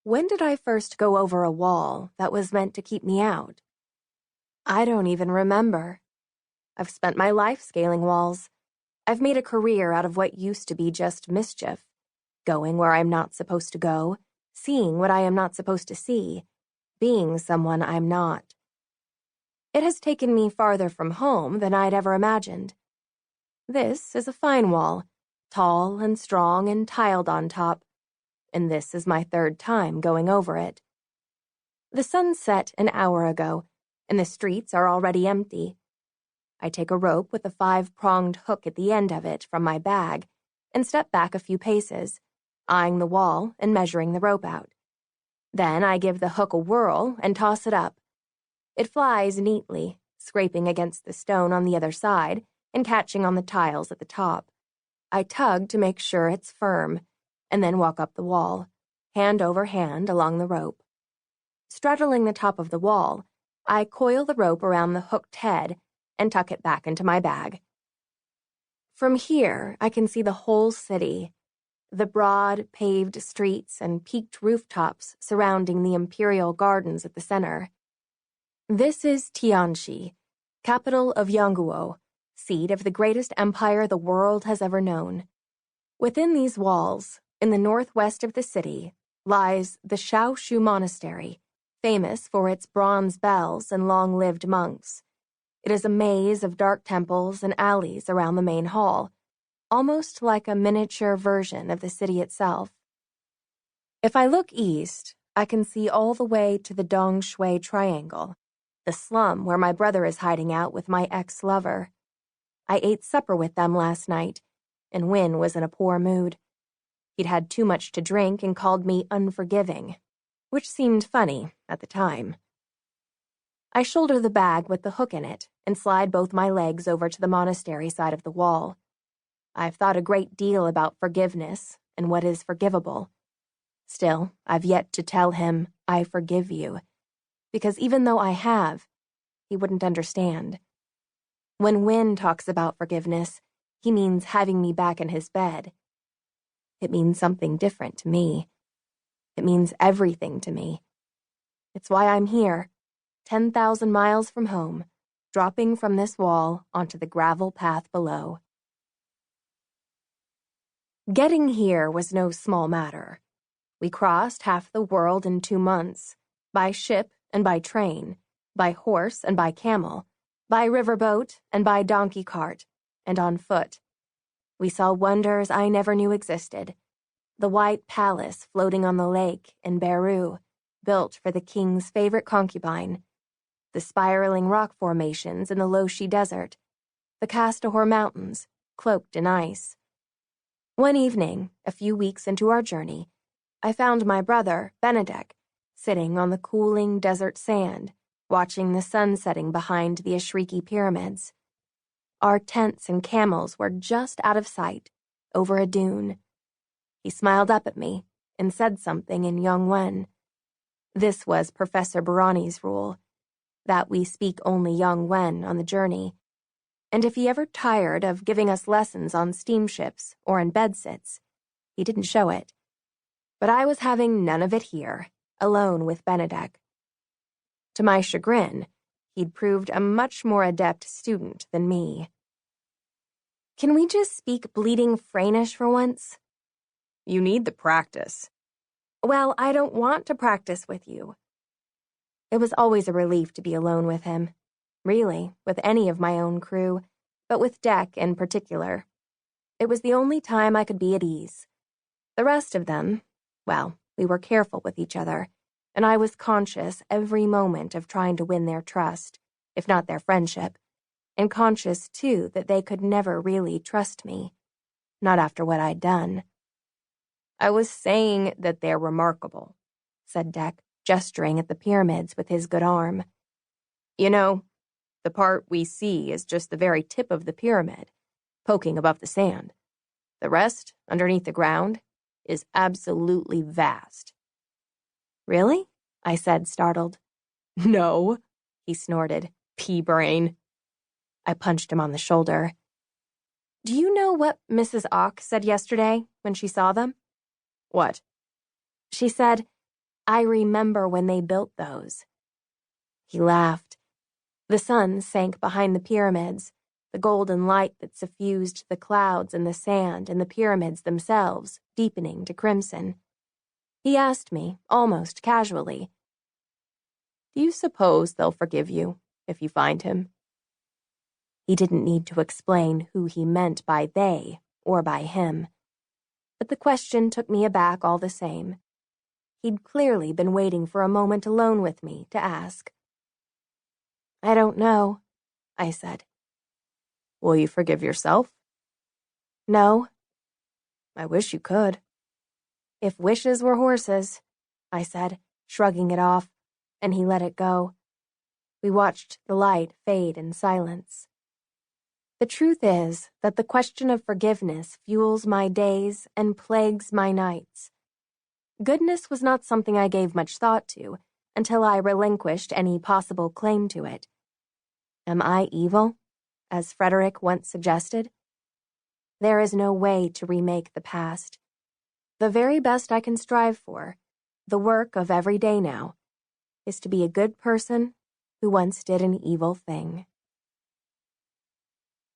When did I first go over a wall that was meant to keep me out? I don't even remember. I've spent my life scaling walls. I've made a career out of what used to be just mischief, going where I'm not supposed to go, seeing what I am not supposed to see, being someone I'm not. It has taken me farther from home than I'd ever imagined. This is a fine wall, tall and strong and tiled on top, and this is my third time going over it. The sun set an hour ago, and the streets are already empty. I take a rope with a 5-pronged hook at the end of it from my bag and step back a few paces, eyeing the wall and measuring the rope out. Then I give the hook a whirl and toss it up. It flies neatly, scraping against the stone on the other side and catching on the tiles at the top. I tug to make sure it's firm, and then walk up the wall, hand over hand along the rope. Straddling the top of the wall, I coil the rope around the hooked head and tuck it back into my bag. From here, I can see the whole city, the broad, paved streets and peaked rooftops surrounding the imperial gardens at the center. This is Tianxi, capital of Yangguo, seat of the greatest empire the world has ever known. Within these walls, in the northwest of the city, lies the Shaoshu Monastery, famous for its bronze bells and long-lived monks. It is a maze of dark temples and alleys around the main hall, almost like a miniature version of the city itself. If I look east, I can see all the way to the Dongshui Triangle, the slum where my brother is hiding out with my ex-lover. I ate supper with them last night, and Win was in a poor mood. He'd had too much to drink and called me unforgiving, which seemed funny at the time. I shoulder the bag with the hook in it and slide both my legs over to the monastery side of the wall. I've thought a great deal about forgiveness and what is forgivable. Still, I've yet to tell him, I forgive you, because even though I have, he wouldn't understand. When Win talks about forgiveness, he means having me back in his bed. It means something different to me. It means everything to me. It's why I'm here, 10,000 miles from home, dropping from this wall onto the gravel path below. Getting here was no small matter. We crossed half the world in 2 months, by ship and by train, by horse and by camel, by riverboat and by donkey cart, and on foot. We saw wonders I never knew existed. The White Palace floating on the lake in Beru, built for the king's favorite concubine. The spiraling rock formations in the Loshi Desert. The Castahor Mountains, cloaked in ice. One evening, a few weeks into our journey, I found my brother, Benedek, sitting on the cooling desert sand, watching the sun setting behind the Ashriki pyramids. Our tents and camels were just out of sight, over a dune. He smiled up at me and said something in Yongwen. This was Professor Barani's rule, that we speak only Yongwen on the journey, and if he ever tired of giving us lessons on steamships or in bedsits, he didn't show it. But I was having none of it here, alone with Benedek. To my chagrin, he'd proved a much more adept student than me. Can we just speak bleeding Franish for once? You need the practice. Well, I don't want to practice with you. It was always a relief to be alone with him. Really, with any of my own crew, but with Deck in particular. It was the only time I could be at ease. The rest of them, well, we were careful with each other, and I was conscious every moment of trying to win their trust, if not their friendship, and conscious, too, that they could never really trust me. Not after what I'd done. I was saying that they're remarkable, said Deck, gesturing at the pyramids with his good arm. You know, the part we see is just the very tip of the pyramid, poking above the sand. The rest, underneath the ground, is absolutely vast. Really? I said, startled. No, he snorted, pea-brain. I punched him on the shoulder. Do you know what Mrs. Ock said yesterday when she saw them? What? She said, I remember when they built those." He laughed. The sun sank behind the pyramids, the golden light that suffused the clouds and the sand and the pyramids themselves, deepening to crimson. He asked me, almost casually, "Do you suppose they'll forgive you if you find him?" He didn't need to explain who he meant by they or by him. But the question took me aback all the same. He'd clearly been waiting for a moment alone with me to ask. "I don't know," I said. "Will you forgive yourself?" "No." "I wish you could." "If wishes were horses," I said, shrugging it off, and he let it go. We watched the light fade in silence. The truth is that the question of forgiveness fuels my days and plagues my nights. Goodness was not something I gave much thought to until I relinquished any possible claim to it. Am I evil, as Frederick once suggested? There is no way to remake the past. The very best I can strive for, the work of every day now, is to be a good person who once did an evil thing.